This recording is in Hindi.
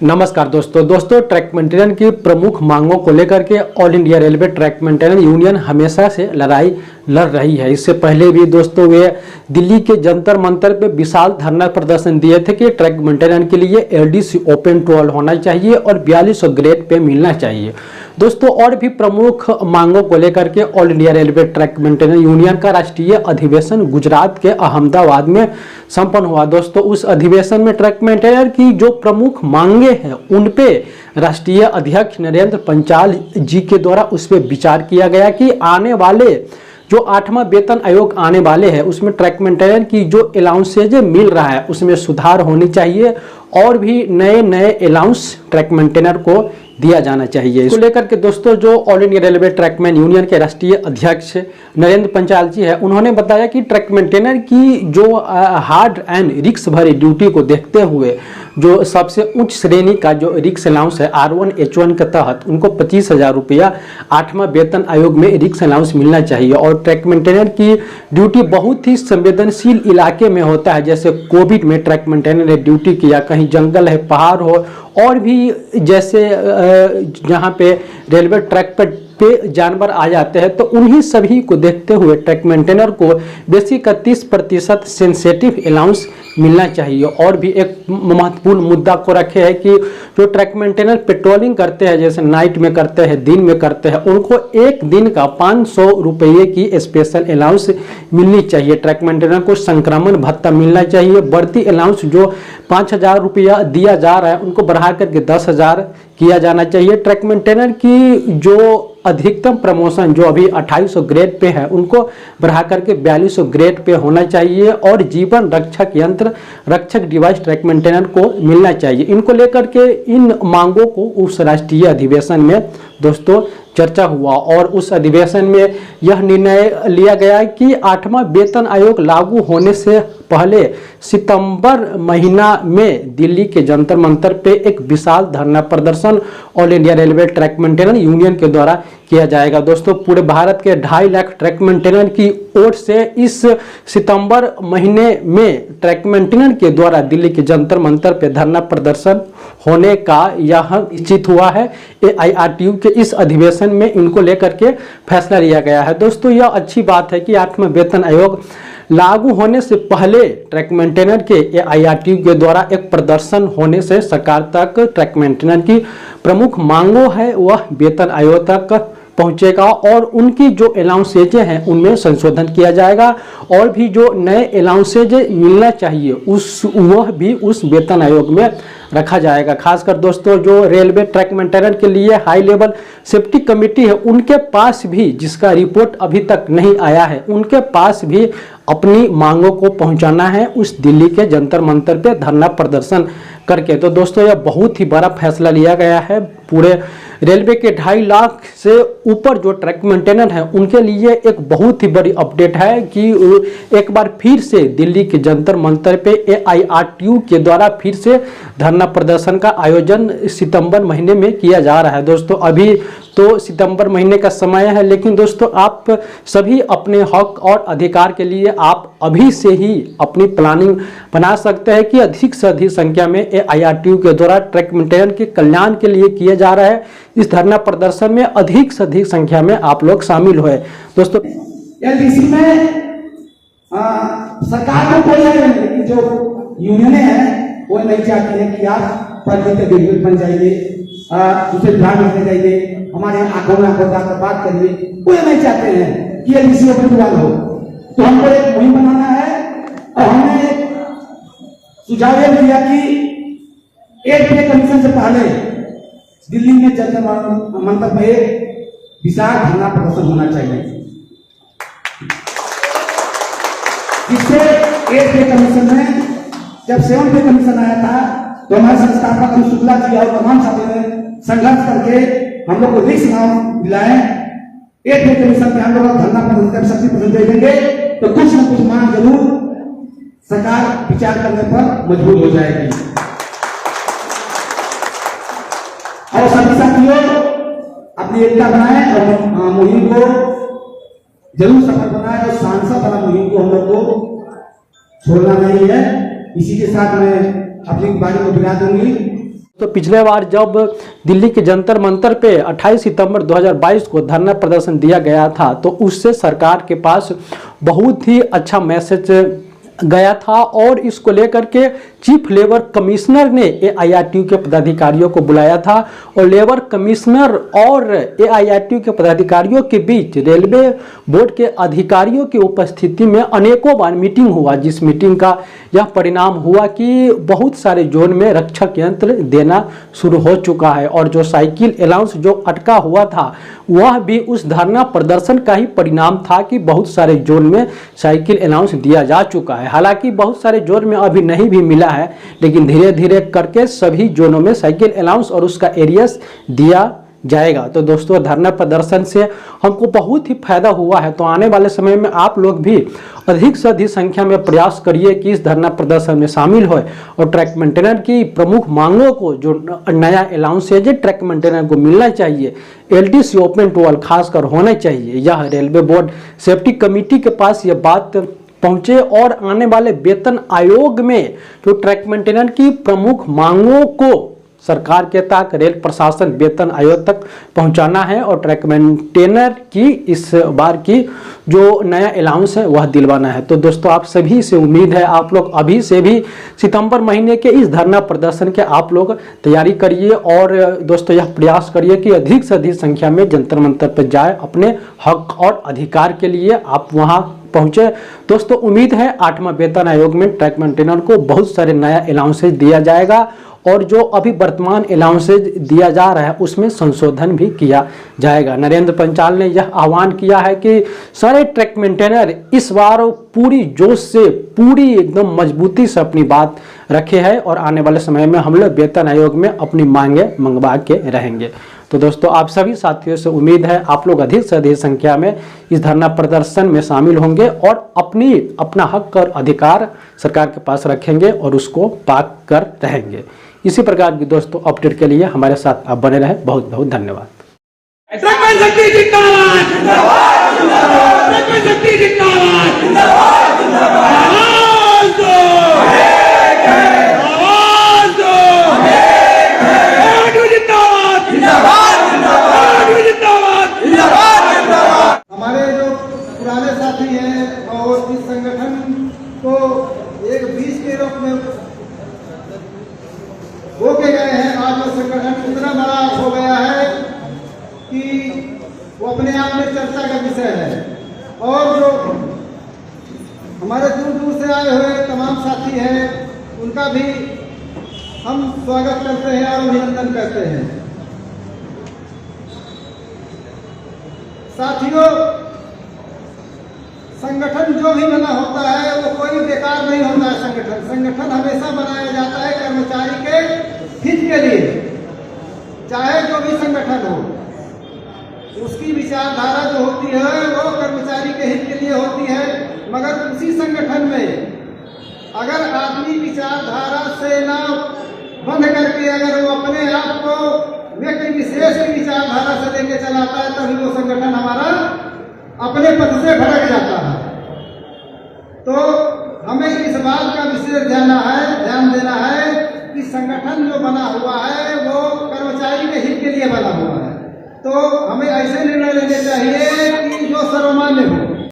नमस्कार दोस्तों ट्रैक मेंटेनेंस की प्रमुख मांगों को लेकर के all India railway track maintenance union हमेशा से लड़ाई लड़ रही है। इससे पहले भी दोस्तों वे दिल्ली के जंतर मंतर पे विशाल धरना प्रदर्शन दिए थे कि ट्रैक मेंटेनेंस के लिए एलडीसी ओपन टू ऑल होना चाहिए और 4200 ग्रेड पे मिलना चाहिए। दोस्तों और भी प्रमुख मांगों को लेकर के all India railway track maintenance union का राष्ट्रीय अधिवेशन गुजरात के अहमदाबाद में संपन्न हुआ। दोस्तों उस अधिवेशन में ट्रैक मेंटेनेंस की जो प्रमुख मांगे हैं उन पे राष्ट्रीय अध्यक्ष नरेंद्र पंचाल जी के द्वारा उस पर विचार किया गया कि आने वाले जो 8वां वेतन आयोग आने वाले हैं उसमें ट्रैक मेंटेनेंस की जो अलाउंसेज मिल रहा है उसमें सुधार होनी चाहिए और भी नए अलाउंस ट्रैक मेंटेनर को दिया जाना चाहिए। इसको लेकर के दोस्तों जो all India railway trackman union के राष्ट्रीय अध्यक्ष नरेंद्र पंचाल जी है उन्होंने बताया कि ट्रैक मेंटेनर की जो हार्ड एंड रिक्स भरी ड्यूटी को देखते हुए जो सबसे उच्च श्रेणी का जो रिक्स अलाउंस है R1 H1 के तहत उनको 25,000 रुपया 8वां वेतन आयोग में रिक्स अलाउंस मिलना चाहिए। और ट्रैक मेंटेनर की ड्यूटी बहुत ही संवेदनशील इलाके में होता है, जैसे कोविड में ट्रैक मेंटेनर ने ड्यूटी किया, कहीं जंगल है, पहाड़ हो और भी जैसे जहाँ पे रेलवे ट्रैक पे जानवर आ जाते हैं तो उन्हीं सभी को देखते हुए ट्रैक मेंटेनर को बेसिक 30% सेंसिटिव अलाउंस मिलना चाहिए। और भी एक महत्वपूर्ण मुद्दा को रखे है कि जो ट्रैक मेंटेनर पेट्रोलिंग करते हैं, जैसे नाइट में करते हैं, दिन में करते हैं, उनको एक दिन का 500 रुपये की स्पेशल अलाउंस मिलनी चाहिए। ट्रैक मेंटेनर को संक्रमण भत्ता मिलना चाहिए। बढ़ती अलाउंस जो 5,000 रुपया दिया जा रहा है उनको बढ़ा करके 10,000 किया जाना चाहिए। ट्रैक मेंटेनर की जो अधिकतम प्रमोशन जो अभी 2800 ग्रेड पे है उनको बढ़ा करके 4200 ग्रेड पे होना चाहिए और जीवन रक्षक यंत्र रक्षक डिवाइस ट्रैक मेंटेनर को मिलना चाहिए। इनको लेकर के इन मांगों को उस राष्ट्रीय अधिवेशन में दोस्तों चर्चा हुआ और उस अधिवेशन में यह निर्णय लिया गया कि 8वां वेतन आयोग लागू होने से पहले सितंबर महीना में दिल्ली के जंतर मंतर पे एक विशाल धरना प्रदर्शन all India railway track maintenance union के द्वारा किया जाएगा। दोस्तों पूरे भारत के 2.5 लाख ट्रैक मेंटेनेंस की ओर से इस सितंबर महीने में ट्रैक मेंटेनेंस के द्वारा दिल्ली के जंतर मंतर पे धरना प्रदर्शन होने का यह निश्चित हुआ है। AIRTU के इस अधिवेशन में इनको लेकर के फैसला लिया गया है। दोस्तों यह अच्छी बात है कि 8वां वेतन आयोग लागू होने से पहले ट्रैक मेंटेनर के AIRTU के द्वारा एक प्रदर्शन होने से सरकार तक ट्रैक मेंटेनर की प्रमुख मांगों है वह वेतन आयोग तक पहुंचेगा और उनकी जो अलाउंसेज हैं उनमें संशोधन किया जाएगा और भी जो नए अलाउंसेज मिलना चाहिए वह भी उस वेतन आयोग में रखा जाएगा। खासकर दोस्तों जो रेलवे ट्रैक मेंटेनर के लिए हाई लेवल सेफ्टी कमेटी है उनके पास भी, जिसका रिपोर्ट अभी तक नहीं आया है, उनके पास भी अपनी मांगों को पहुंचाना है उस दिल्ली के जंतर मंतर पे धरना प्रदर्शन करके। तो दोस्तों यह बहुत ही बड़ा फैसला लिया गया है। पूरे रेलवे के 2.5 लाख से ऊपर जो ट्रैक मेंटेनर है उनके लिए एक बहुत ही बड़ी अपडेट है कि एक बार फिर से दिल्ली के जंतर मंतर पे AIRTU के द्वारा फिर से धरना प्रदर्शन का आयोजन सितंबर महीने में किया जा रहा है। दोस्तों अभी तो सितंबर महीने का समय है, लेकिन दोस्तों आप सभी अपने हक और अधिकार के लिए आप अभी से ही अपनी प्लानिंग बना सकते हैं कि अधिक से अधिक संख्या में AIRTU के द्वारा ट्रैक मेंटेनर के कल्याण के लिए किया जा रहा है। इस धरना प्रदर्शन में अधिक से अधिक संख्या में आप लोग शामिल हुए। दोस्तों एलडीसी में सरकार को कोई जो यूनियन है वो नहीं चाहती है कि आप पद बन जाइए, दूसरे ध्यान रखने चाहिए, हमारे आंखों में आंखों डालकर बात करिए, वो ये नहीं चाहते हैं कि एलडीसी ओपन टू ऑल हो। तो हमको एक मुहिम बनाना है और हमने एक सुझाव यह दिया कि 8 पे कमीशन से पहले दिल्ली में जंतर मंतर पे विशाल धरना प्रदर्शन होना चाहिए, जिससे 8 पे कमीशन में जब 7 पे कमीशन आया था तो हमारे संस्थापक अनुज शुक्ला जी और तमाम साथियों ने संघर्ष करके हम लोग को रिक्स नाम दिलाए। 8 पे कमीशन पे हम लोग धरना प्रदर्शन शक्ति प्रदर्शन दे देंगे तो कुछ न कुछ मांग जरूर सरकार विचार करने पर मजबूर हो जाएगी। और सभी साथियों अपनी एकता बनाए और मुहिम को जरूर सफल बनाए और सांसद वाला मुहिम को हम लोग को छोड़ना नहीं है। इसी के साथ मैं अपनी बारी को विदा दूंगी। तो पिछले बार जब दिल्ली के जंतर मंतर पे 28 सितंबर 2022 को धरना प्रदर्शन दिया गया था, तो उससे सरकार के पास बहुत ही अच्छा मैसेज गया था और इसको लेकर के चीफ लेबर कमिश्नर ने एआईआरटीयू के पदाधिकारियों को बुलाया था और लेबर कमिश्नर और एआईआरटीयू के पदाधिकारियों के बीच रेलवे बोर्ड के अधिकारियों की उपस्थिति में अनेकों बार मीटिंग हुआ, जिस मीटिंग का यह परिणाम हुआ कि बहुत सारे जोन में रक्षक यंत्र देना शुरू हो चुका है और जो साइकिल अलाउंस जो अटका हुआ था वह भी उस धरना प्रदर्शन का ही परिणाम था कि बहुत सारे जोन में साइकिल अलाउंस दिया जा चुका है। हालांकि बहुत सारे जोन में अभी नहीं भी मिला है, लेकिन धीरे धीरे करके सभी जोनों में साइकिल अलाउंस और उसका एरियस दिया जाएगा। तो दोस्तों, धरना प्रदर्शन से हमको बहुत ही फायदा हुआ है। तो आने वाले समय में आप लोग भी अधिक से अधिक संख्या में प्रयास करिए कि इस धरना प्रदर्शन में शामिल हो और ट्रैक मेंटेनर की प्रमुख मांगों को, जो नया अलाउंस है जो ट्रैक मेंटेनर को मिलना चाहिए, एलटीसी ओपन टू ऑल खासकर होना चाहिए, यह रेलवे बोर्ड सेफ्टी कमेटी के पास यह बात पहुंचे और आने वाले वेतन आयोग में जो ट्रैक मेंटेनर की प्रमुख मांगों को सरकार के तक रेल प्रशासन वेतन आयोग तक पहुंचाना है और ट्रैक मेंटेनर की इस बार की जो नया अलाउंस है वह दिलवाना है। तो दोस्तों, आप सभी से उम्मीद है आप लोग अभी से भी सितंबर महीने के इस धरना प्रदर्शन के आप लोग तैयारी करिए और दोस्तों यह प्रयास करिए कि अधिक से अधिक संख्या में जंतर मंतर पर जाए, अपने हक और अधिकार के लिए आप वहां पहुंचे। दोस्तों, उम्मीद है 8वां वेतन आयोग में ट्रैक मेंटेनर को बहुत सारे नया अलाउंसेज दिया जाएगा और जो अभी वर्तमान अलाउंसेज दिया जा रहा है उसमें संशोधन भी किया जाएगा। नरेंद्र पंचाल ने यह आह्वान किया है कि सारे ट्रैक मेंटेनर इस बार पूरी जोश से, पूरी एकदम मजबूती से अपनी बात रखे हैं और आने वाले समय में हम लोग वेतन आयोग में अपनी मांगे मंगवा के रहेंगे। तो दोस्तों, आप सभी साथियों से उम्मीद है आप लोग अधिक से अधिक संख्या में इस धरना प्रदर्शन में शामिल होंगे और अपना हक और अधिकार सरकार के पास रखेंगे और उसको पाक कर रहेंगे। इसी प्रकार की दोस्तों अपडेट के लिए हमारे साथ आप बने रहे। बहुत बहुत धन्यवाद। हमारे जो पुराने साथी हैं और इस संगठन को एक बीज के रूप में हो के गए हैं, आज वो संगठन इतना बड़ा हो गया है कि वो अपने आप में चर्चा का विषय है और जो हमारे दूर दूर से आए हुए तमाम साथी हैं उनका भी हम स्वागत करते हैं और अभिनंदन करते हैं। साथियों, संगठन जो भी बना होता है वो कोई बेकार नहीं होता है। संगठन हमेशा बनाया जाता है कर्मचारी के हित के लिए, चाहे जो भी संगठन हो। उसकी विचारधारा जो होती है वो कर्मचारी के हित के लिए होती है, मगर उसी संगठन में अगर आदमी विचारधारा से ना बंध करके अगर वो अपने आप को व्यक्ति विशेष की विचारधारा से लेके चलाता है, तभी वो संगठन हमारा अपने पद से भटक जाता है। तो हमें इस बात का विशेष ध्यान देना है कि संगठन जो बना हुआ है वो कर्मचारी के हित के लिए बना हुआ है। तो हमें ऐसे निर्णय लेने चाहिए कि जो सर्वमान्य हो,